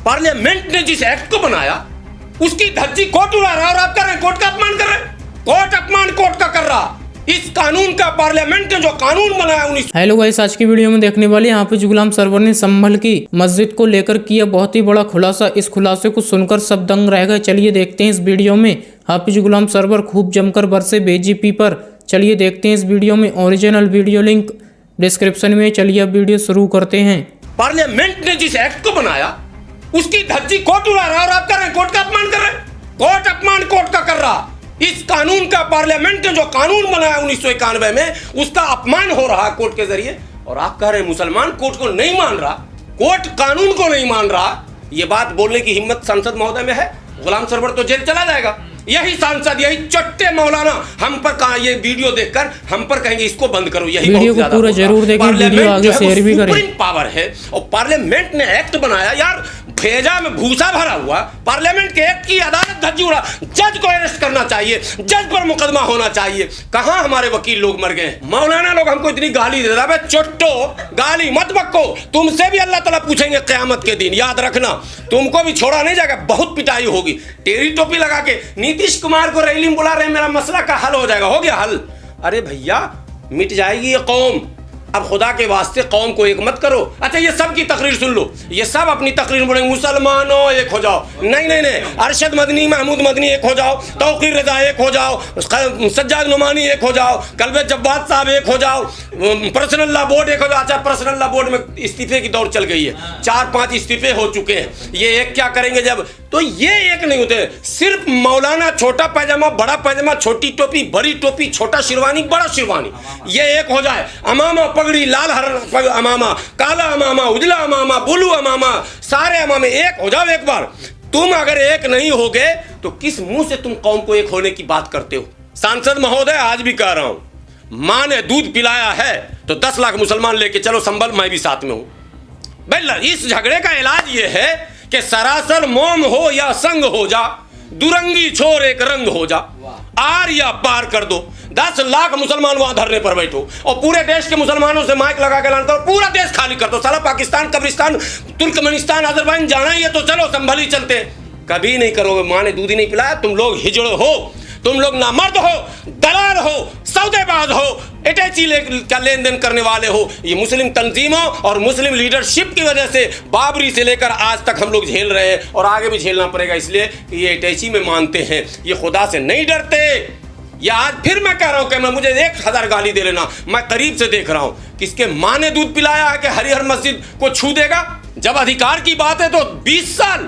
Parliament ने जिस act को बनाया उसकी धज्जी कोर्ट उड़ा रहा है और आप कर रहे हैं कोर्ट का अपमान कर रहे हैं। कोर्ट अपमान कोर्ट का कर रहा। इस कानून का पार्लियामेंट ने जो कानून बनाया 19। हेलो गाइस, आज की वीडियो में देखने वाले यहाँ पे गुलाम सरवर ने संभल की मस्जिद को लेकर किया बहुत ही बड़ा खुलासा। इस खुलासे को सुनकर सब दंग रह गए। चलिए देखते हैं इस वीडियो में। हाफिज गुलाम सरवर खूब जमकर बरसे बीजेपी पर। चलिए देखते हैं इस वीडियो में। ओरिजिनल वीडियो लिंक डिस्क्रिप्शन में। चलिए अब वीडियो शुरू करते हैं। पार्लियामेंट ने जिस एक्ट को बनाया उसकी धज्जी कोर्ट उड़ा रहा है और आप कर रहे हैं कोर्ट का अपमान कर रहे हैं। कोर्ट अपमान कोर्ट का कर रहा। इस कानून का पार्लियामेंट ने जो कानून बनाया 1991 में उसका अपमान हो रहा है कोर्ट के जरिए। और आप कह रहे हैं मुसलमान कोर्ट को नहीं मान रहा, कोर्ट कानून को नहीं मान रहा। ये बात बोलने की हिम्मत सांसद महोदय में है। गुलाम सरवर तो जेल चला जाएगा। यही सांसद, यही चट्टे मौलाना हम पर कहा, ये वीडियो देखकर हम पर कहेंगे इसको बंद करो। यही वीडियो को पूरा जरूर देखें, वीडियो आगे शेयर भी करें। सुप्रीम पावर है और पार्लियामेंट ने एक्ट बनाया। यार भेजा में भूसा भरा हुआ पार्लियामेंट के एक्ट की अदालत धज्जी उड़ा। जज को अरेस्ट करना चाहिए, जज पर मुकदमा होना चाहिए। कहां हमारे वकील लोग मर गए। मौलाना लोग हमको इतनी गाली दे रहा है। चोट्टो गाली मत बक्को, तुमसे भी अल्लाह ताला पूछेंगे क़यामत के दिन। याद रखना, तुमको भी छोड़ा नहीं जाएगा। बहुत पिटाई होगी। टेरी टोपी लगा के नीतीश कुमार को रैली में बुला रहे हैं, मेरा मसला का हल हो जाएगा। हो गया हल? अरे भैया मिट जाएगी ये कौम। अब खुदा के वास्ते कौम को एक मत करो। अच्छा ये सब की तकरीर सुन लो, ये सब अपनी तकरीर बोलेंगे मुसलमानों एक हो जाओ। नहीं नहीं नहीं, अरशद मदनी महमूद मदनी एक हो जाओ, तौकीर रजा एक हो जाओ, सज्जाद नुमानी एक हो जाओ, कल्बे जब्बाद साहब एक हो जाओ, पर्सनल बोर्ड एक हो जाओ। अच्छा पर्सनल बोर्ड में इस्तीफे की दौड़ चल गई है, 4-5 इस्तीफे हो चुके हैं। ये एक क्या करेंगे जब? तो ये एक नहीं होते। सिर्फ मौलाना छोटा पैजामा बड़ा पैजामा, छोटी टोपी बड़ी टोपी, छोटा शेरवानी बड़ा शेरवानी, ये एक हो जाए। अमामा पगड़ी, लाल हर अमामा, काला अमामा, उजला अमामा, ब्लू अमामा, सारे अमामे एक हो जाओ एक बार। तुम अगर एक नहीं होगे तो किस मुंह से तुम कौम को एक होने की बात करते हो? सांसद महोदय आज भी कह रहा हूं, मां ने दूध पिलाया है तो 10 लाख मुसलमान लेके चलो संभल, मैं भी साथ में हूं। भाई इस झगड़े का इलाज ये है कि सरासर मोम हो या संग हो जा, दुरंगी छोर एक रंग हो जा, आर या पार कर दो। 10 लाख मुसलमान वहां धरने पर बैठो और पूरे देश के मुसलमानों से माइक लगा के लाना, पूरा देश खाली कर दो। साला पाकिस्तान, कब्रिस्तान, तुर्कमेनिस्तान, अजरबैजान जाना ही है तो चलो संभल ही चलते। कभी नहीं करोगे। मां ने दूध ही नहीं पिलाया। तुम लोग हिजड़ हो, तुम लोग नामर्द हो, दलाल हो, सौदेबाज हो, अटैची का लेन देन करने वाले हो। ये मुस्लिम तंजीमों और मुस्लिम लीडरशिप की वजह से बाबरी से लेकर आज तक हम लोग झेल रहे हैं और आगे भी झेलना पड़ेगा। इसलिए कि ये अटैची में मानते हैं, ये खुदा से नहीं डरते। या आज फिर मैं कह रहा हूं कि मैं मुझे 1000 गाली दे लेना, मैं करीब से देख रहा हूं किसके मां ने दूध पिलाया है कि हरिहर मस्जिद को छू देगा। जब अधिकार की बात है तो 20 साल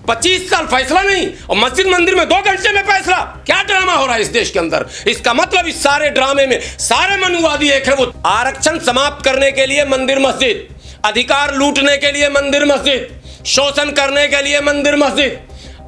25 साल फैसला नहीं और मस्जिद मंदिर में 2 घंटे में फैसला। क्या ड्रामा हो रहा है इस देश के अंदर? इसका मतलब इस सारे ड्रामे में सारे मनुवादी एक है। वो आरक्षण समाप्त करने के लिए मंदिर मस्जिद, अधिकार लूटने के लिए मंदिर मस्जिद, शोषण करने के लिए मंदिर मस्जिद,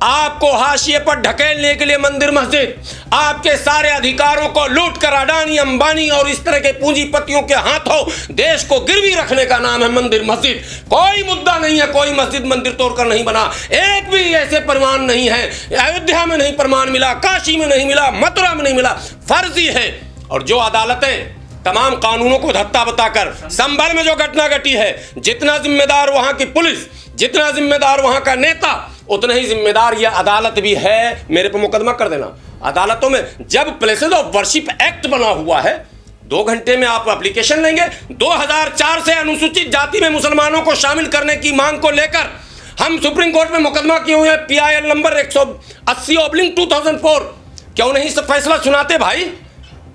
आपको हाशिए पर ढकेलने के लिए मंदिर मस्जिद, आपके सारे अधिकारों को लूट कर अडानी अंबानी और इस तरह के पूंजीपतियों के हाथों देश को गिरवी रखने का नाम है मंदिर मस्जिद। कोई मुद्दा नहीं है, कोई मस्जिद मंदिर तोड़कर नहीं बना। एक भी ऐसे प्रमाण नहीं है। अयोध्या में नहीं प्रमाण मिला, काशी में नहीं मिला, मथुरा में नहीं मिला। फर्जी है। और जो अदालतें तमाम कानूनों को धत्ता बताकर संभल में जो घटना घटी है, जितना जिम्मेदार वहां की पुलिस, जितना जिम्मेदार वहां का नेता, उतना ही जिम्मेदार यह अदालत भी है। मेरे पर मुकदमा कर देना। अदालतों में जब प्लेसेस ऑफ वर्शिप एक्ट बना हुआ है, 2 घंटे में आप एप्लीकेशन लेंगे। 2004 से अनुसूचित जाति में मुसलमानों को शामिल करने की मांग को लेकर हम सुप्रीम कोर्ट में मुकदमा किए हुए हैं। PIL number 180/2004। क्यों नहीं सब फैसला सुनाते भाई?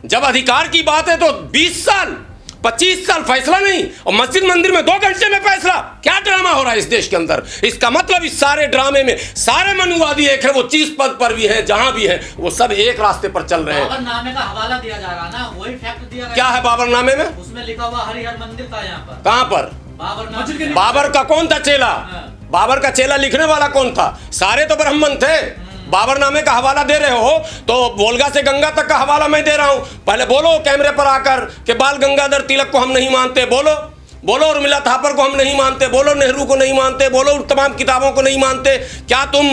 जब अधिकार की बात है तो 20 साल 25 साल फैसला नहीं और मस्जिद मंदिर में 2 घंटे में फैसला। क्या ड्रामा हो रहा है इस देश के अंदर? इसका मतलब इस सारे ड्रामे में सारे मनुवादी एक है। वो 30 पद पर भी है, जहां भी है वो सब एक रास्ते पर चल रहे हैं। बाबरनामे का हवाला दिया जा रहा ना, वही फैक्ट दिया गया। क्या है बाबरनामे में? उसमें लिखा हुआ हरिहर मंदिर था। यहाँ पर कहां पर? बाबर का कौन था चेला? बाबर का चेला लिखने वाला कौन था? सारे तो ब्राह्मण थे। बाबरनामे का हवाला दे रहे हो तो वोल्गा से गंगा तक का हवाला मैं दे रहा हूं। पहले बोलो कैमरे पर आकर कि बाल गंगाधर तिलक को हम नहीं मानते। बोलो बोलो उर्मिला थापर को हम नहीं मानते, बोलो नेहरू को नहीं मानते, बोलो उन तमाम किताबों को नहीं मानते। क्या तुम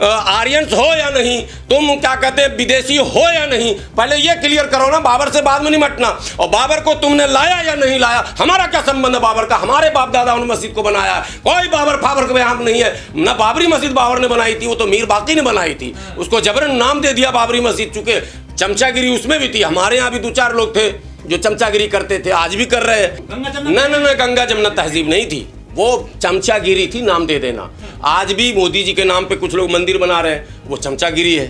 आर्यंस हो या नहीं, तुम क्या कहते हैं विदेशी हो या नहीं, पहले ये क्लियर करो ना। बाबर से बाद में निपटना। और बाबर को तुमने लाया या नहीं लाया, हमारा क्या संबंध है बाबर का? हमारे बाप दादा उन मस्जिद को बनाया, कोई बाबर फाबर का यहाँ नहीं है ना। बाबरी मस्जिद बाबर ने बनाई थी, वो तो मीर बाकी ने बनाई थी, उसको जबरन नाम दे दिया बाबरी मस्जिद। चूंकि चमचागिरी उसमें भी थी। हमारे यहाँ भी 2-4 लोग थे जो चमचागिरी करते थे, आज भी कर रहे हैं। ना गंगा जमुना तहजीब नहीं थी, वो चमचागिरी थी, नाम दे देना। आज भी मोदी जी के नाम पे कुछ लोग मंदिर बना रहे हैं, वो चमचागिरी है।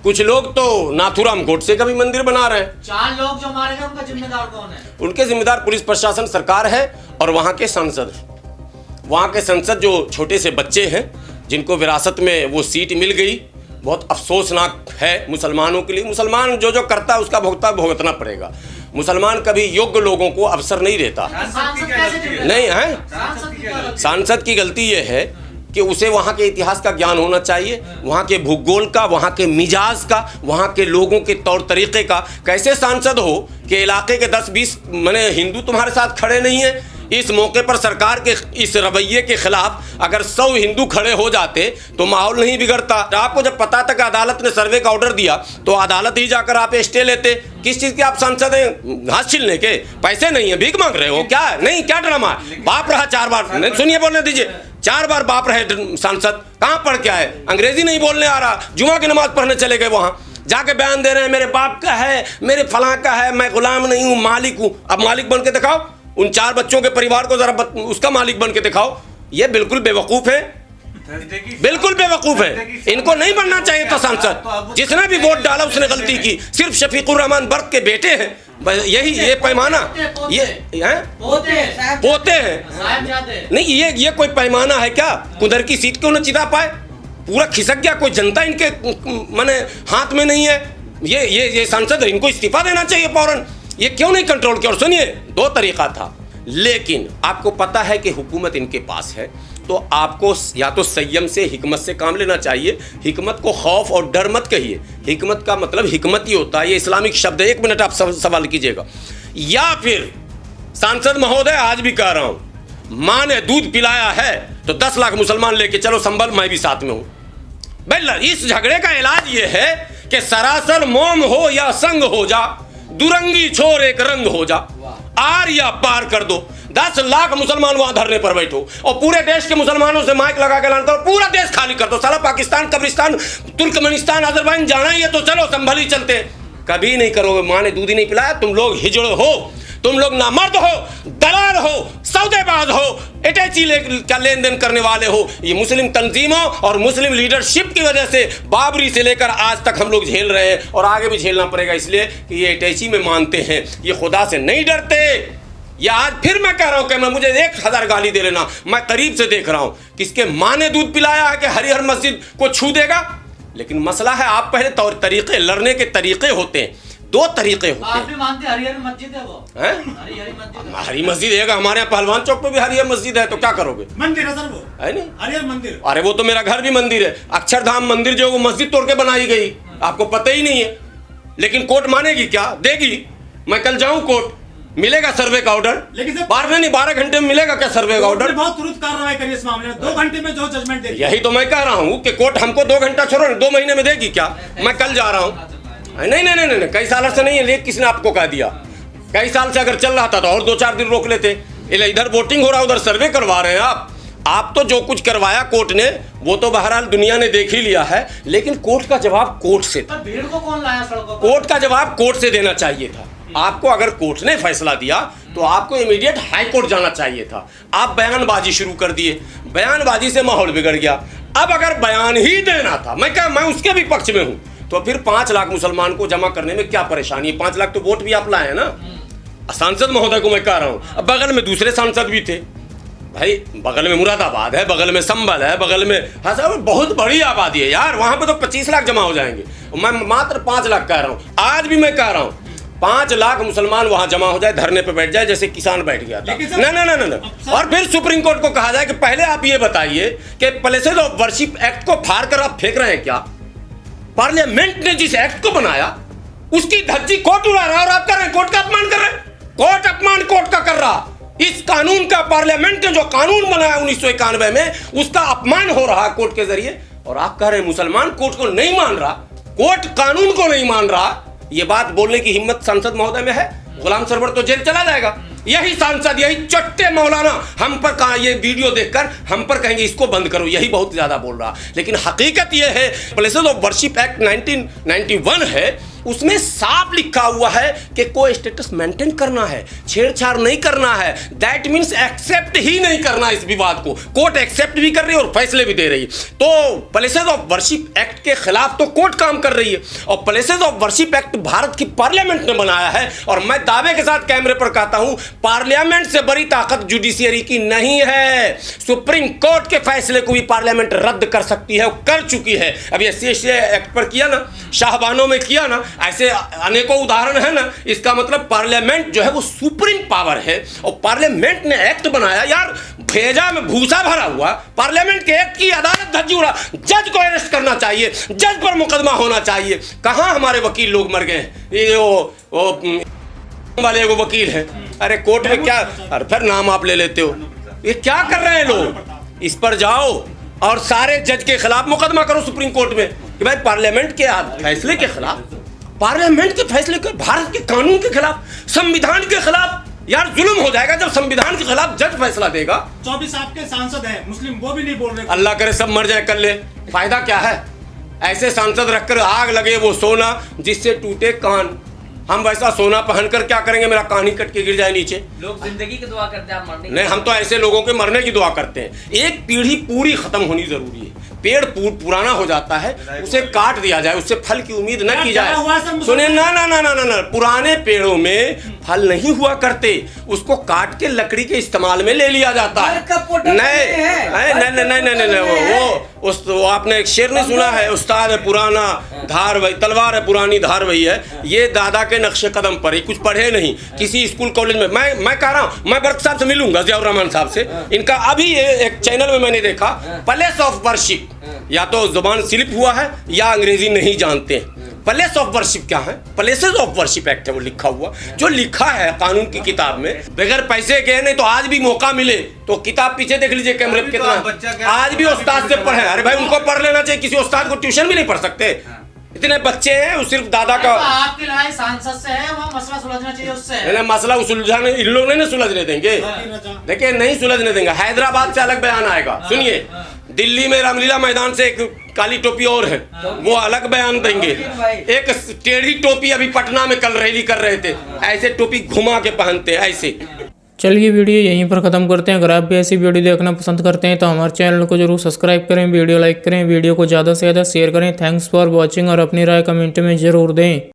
कुछ लोग तो नाथूराम गोडसे का भी मंदिर बना रहे हैं। 4 लोग जो मारे गए उनका जिम्मेदार कौन है? उनके जिम्मेदार पुलिस प्रशासन सरकार है और वहाँ के सांसद। वहाँ के संसद जो छोटे से बच्चे हैं जिनको विरासत में वो सीट मिल गई, बहुत अफसोसनाक है मुसलमानों के लिए। मुसलमान जो जो करता है उसका भुगतना पड़ेगा। मुसलमान कभी योग्य लोगों को अवसर नहीं देता। नहीं है, सांसद की गलती ये है कि उसे वहाँ के इतिहास का ज्ञान होना चाहिए, वहाँ के भूगोल का, वहाँ के मिजाज का, वहाँ के लोगों के तौर तरीके का। कैसे सांसद हो कि इलाके के 10-20 माने हिंदू तुम्हारे साथ खड़े नहीं है। इस मौके पर सरकार के इस रवैये के खिलाफ अगर 100 हिंदू खड़े हो जाते तो माहौल नहीं बिगड़ता। आपको जब पता था कि अदालत ने सर्वे का ऑर्डर दिया तो अदालत ही जाकर आप स्टे लेते। किस चीज़ के आप सांसद हैं? घास छीलने के? पैसे नहीं है, भीख मांग रहे हो क्या? नहीं, क्या ड्रामा है? बाप रहा 4 बार, नहीं सुनिए बोलने दीजिए, 4 बार बाप रहे सांसद। कहाँ पढ़ के आए? अंग्रेजी नहीं बोलने आ रहा, जुमा की नमाज पढ़ने चले गए, वहाँ जाके बयान दे रहे हैं मेरे बाप का है, मेरे फलां का है, मैं गुलाम नहीं हूँ, मालिक हूँ। अब मालिक बन के दिखाओ, उन 4 बच्चों के परिवार को जरा उसका मालिक बन के दिखाओ। ये बिल्कुल बेवकूफ है, बिल्कुल बेवकूफ है। इनको नहीं बनना चाहिए था सांसद। जिसने भी वोट डाला उसने गलती की। सिर्फ शफीकुर रहमान बर्क के बेटे हैं, यही ये पैमाना, ये हैं पोते हैं। नहीं, ये कोई पैमाना है क्या? कुदर की सीट क्यों न जिता पाए? पूरा खिसक गया, कोई जनता इनके माने हाथ में नहीं है। ये सांसद, इनको इस्तीफा देना चाहिए फौरन। ये क्यों नहीं कंट्रोल किया? और सुनिए, 2 तरीका था, लेकिन आपको पता है कि हुकूमत इनके पास है तो आपको या तो संयम से, हिकमत से काम लेना चाहिए। हिकमत को खौफ और डर मत कहिए। हिकमत का मतलब हिकमत ही होता है, ये इस्लामिक शब्द है। 1 मिनट आप सवाल कीजिएगा। या फिर सांसद महोदय, आज भी कह रहा हूं, माँ ने दूध पिलाया है तो 10 लाख मुसलमान लेके चलो संभल, मैं भी साथ में हूं। भाई इस झगड़े का इलाज ये है कि सरासर मोम हो या संग हो जा, दुरंगी छोर एक रंग हो जा, आर या पार कर दो। 10 लाख मुसलमान वहां धरने पर बैठो और पूरे देश के मुसलमानों से माइक लगा के ऐलान करो, पूरा देश खाली कर दो। सारा पाकिस्तान, कब्रिस्तान, तुर्कमेनिस्तान, अजरबैजान जाना ही है तो चलो संभल ही चलते। कभी नहीं करोगे। माँ ने दूध ही नहीं पिलाया। तुम लोग हिजड़ हो, तुम लोग नामर्द हो, दलाल हो, सौदेबाज हो, अटैची का लेन देन करने वाले हो। ये मुस्लिम तंजीमों और मुस्लिम लीडरशिप की वजह से बाबरी से लेकर आज तक हम लोग झेल रहे हैं और आगे भी झेलना पड़ेगा, इसलिए कि ये अटैची में मानते हैं, ये खुदा से नहीं डरते। या आज फिर मैं कह रहा हूं कि मैं, मुझे 1000 गाली दे लेना, मैं करीब से देख रहा हूं किसके माँ ने दूध पिलाया है कि हरिहर मस्जिद को छू देगा। लेकिन मसला है, आप पहले तौर तरीके, लड़ने के तरीके होते हैं, 2 तरीके होते हैं। आप भी मानते हैं हरिहर मस्जिद है वो? हरी मस्जिद है, हमारे यहाँ पहलवान चौक पे भी हरिहर मस्जिद है, तो क्या करोगे? मंदिर है सर, वो है नहीं हरिहर मंदिर। अरे वो तो मेरा घर भी मंदिर है। अक्षरधाम मंदिर जो वो मस्जिद तोड़ के बनाई गई, आपको पता ही नहीं है। लेकिन कोर्ट मानेगी क्या? देगी। मैं कल जाऊं कोर्ट, मिलेगा सर्वे का ऑर्डर? लेकिन 12 घंटे में मिलेगा क्या सर्वे का ऑर्डर? बहुत तुरंत कार्रवाई करिए इस मामले में, 2 घंटे में जो जजमेंट देगी। यही तो मैं कह रहा हूँ कि कोर्ट हमको 2 घंटा छोड़ो, 2 महीने में देगी क्या? मैं कल जा रहा हूँ। नहीं, कई साल से नहीं है, लेकिन किसने आपको कह दिया? कई साल से अगर चल रहा था तो और 2-4 दिन रोक लेते। इधर वोटिंग हो रहा है, उधर सर्वे करवा रहे हैं आप तो जो कुछ करवाया कोर्ट ने वो तो बहरहाल दुनिया ने देख ही लिया है, लेकिन कोर्ट का जवाब कोर्ट से था। भीड़ को कौन लाया सड़कों पर? कोर्ट का जवाब कोर्ट से देना चाहिए था आपको। अगर कोर्ट ने फैसला दिया तो आपको इमीडिएट हाई कोर्ट जाना चाहिए था। आप बयानबाजी शुरू कर दिए, बयानबाजी से माहौल बिगड़ गया। अब अगर बयान ही देना था, मैं उसके भी पक्ष में हूं, तो फिर 5 लाख मुसलमान को जमा करने में क्या परेशानी है? 5 लाख तो वोट भी आप लाए ना। सांसद महोदय को मैं कह रहा हूं, अब बगल में दूसरे सांसद भी थे भाई, बगल में मुरादाबाद है, बगल में संभल है, बगल में, हाँ साहब बहुत बड़ी आबादी है यार, वहां पे तो 25 लाख जमा हो जाएंगे। मैं मात्र 5 लाख कह रहा हूं। आज भी मैं कह रहा हूं 5 लाख मुसलमान वहां जमा हो जाए, धरने पे बैठ जाए जैसे किसान बैठ गया था। ना। और फिर सुप्रीम कोर्ट को कहा जाए कि पहले आप ये बताइए कि प्लेसेस ऑफ वर्शिप एक्ट को फाड़ कर आप फेंक रहे हैं क्या? पार्लियामेंट ने जिस एक्ट को बनाया उसकी धज्जी कोर्ट उड़ा रहा है और आप कर रहे हैं कोर्ट का अपमान कर रहे हैं। कोर्ट अपमान कोर्ट का कर रहा, इस कानून का, पार्लियामेंट ने जो कानून बनाया 1991 में, उसका अपमान हो रहा है कोर्ट के जरिए। और आप कह रहे हैं मुसलमान कोर्ट को नहीं मान रहा, कोर्ट कानून को नहीं मान रहा। ये बात बोलने की हिम्मत सांसद महोदय में है? गुलाम सरवर तो जेल चला जाएगा। यही सांसद, यही चट्टे मौलाना हम पर कहा, ये वीडियो देखकर हम पर कहेंगे इसको बंद करो, यही बहुत ज्यादा बोल रहा। लेकिन हकीकत ये है, प्लेसेस ऑफ वर्शिप एक्ट 1991 है, उसमें साफ लिखा हुआ है कि को स्टेटस मेंटेन करना है, छेड़छाड़ नहीं करना है। दैट मीन्स एक्सेप्ट ही नहीं करना इस विवाद को। कोर्ट एक्सेप्ट भी कर रही है और फैसले भी दे रही है। तो प्लेसेस ऑफ वर्शिप एक्ट के खिलाफ तो कोर्ट काम कर रही है, और places of worship act Bharat की पार्लियामेंट ने बनाया है। और मैं दावे के साथ कैमरे पर कहता हूं, पार्लियामेंट से बड़ी ताकत जुडिशियरी की नहीं है। सुप्रीम कोर्ट के फैसले को भी पार्लियामेंट रद्द कर सकती है और कर चुकी है। अभी एससी एक्ट पर किया ना, शाहबानों में किया ना, ऐसे अनेकों उदाहरण है ना। इसका मतलब पार्लियामेंट जो है वो सुप्रीम पावर है, और पार्लियामेंट ने एक्ट बनाया। यार भेजा में भूसा भरा हुआ, पार्लियामेंट के एक्ट की अदालत धज्जी उड़ा। जज को अरेस्ट करना चाहिए, जज पर मुकदमा होना चाहिए। कहां हमारे वकील लोग मर गए? ये वो वाले वो वकील है, अरे कोर्ट में क्या, अरे फिर नाम आप ले लेते हो। ये क्या कर रहे हैं लोग? इस पर जाओ और सारे जज के खिलाफ मुकदमा करो सुप्रीम कोर्ट में कि भाई पार्लियामेंट के फैसले के खिलाफ, पार्लियामेंट के फैसले के, भारत के कानून के खिलाफ, संविधान के खिलाफ। यार जुल्म हो जाएगा जब संविधान के खिलाफ जज फैसला देगा। 24 आपके सांसद हैं मुस्लिम, वो भी नहीं बोल रहे। अल्लाह करे सब मर जाए कर ले, फायदा क्या है? ऐसे सांसद रखकर आग लगे वो सोना जिससे टूटे कान। हम वैसा सोना पहनकर क्या करेंगे? मेरा कान ही कट के गिर जाए नीचे। लोग जिंदगी की दुआ करते हैं, आप मरने की नहीं, हम तो ऐसे लोगों के मरने की दुआ करते हैं। एक पीढ़ी पूरी खत्म होनी जरूरी है। पेड़ पुराना हो जाता है, उसे काट दिया जाए, उससे फल की उम्मीद न की जाए। सुने ना ना ना ना ना ना, पुराने पेड़ों में फल नहीं हुआ करते, उसको काट के लकड़ी के इस्तेमाल में ले लिया जाता है। नहीं, वो आपने एक शेर नहीं सुना है, उस्ताद है पुराना धार वही, तलवार है पुरानी धार वही है। ये दादा के नक्शे कदम पर ही, कुछ पढ़े नहीं किसी स्कूल कॉलेज में। मैं कह रहा हूँ, मैं बर्क साहब से मिलूंगा, जियाउर रहमान साहब से। इनका अभी एक चैनल में मैंने देखा, प्लेस ऑफ वर्शिप, या तो जुबान स्लिप हुआ है या अंग्रेजी नहीं जानते। प्लेस ऑफ वर्शिप क्या है? प्लेसेस ऑफ वर्शिप एक्ट है वो लिखा हुआ, जो लिखा है कानून की किताब में, बगैर पैसे के। नहीं तो आज भी मौका मिले तो किताब पीछे देख लीजिए कैमरे पे कितना, आज भी उस्ताद से पढ़े। अरे भाई उनको पढ़ लेना चाहिए, किसी उस्ताद को ट्यूशन भी नहीं पढ़ सकते। इतने बच्चे हैं, वो सिर्फ दादा का। आपकी लड़ाई सांसद से है, वहाँ मसला सुलझना चाहिए उससे। मसला सुलझाने इन लोग नहीं सुलझने देंगे। देखिए नहीं सुलझने देंगे। हैदराबाद से अलग बयान आएगा, सुनिए। दिल्ली में रामलीला मैदान से एक काली टोपी और है, वो अलग बयान देंगे। एक टेढ़ी टोपी अभी पटना में कल रैली कर रहे थे, ऐसे टोपी घुमा के पहनते ऐसे। चलिए वीडियो यहीं पर ख़त्म करते हैं। अगर आप भी ऐसी वीडियो देखना पसंद करते हैं तो हमारे चैनल को जरूर सब्सक्राइब करें, वीडियो लाइक करें, वीडियो को ज़्यादा से ज़्यादा शेयर करें। थैंक्स फॉर वॉचिंग, और अपनी राय कमेंट में ज़रूर दें।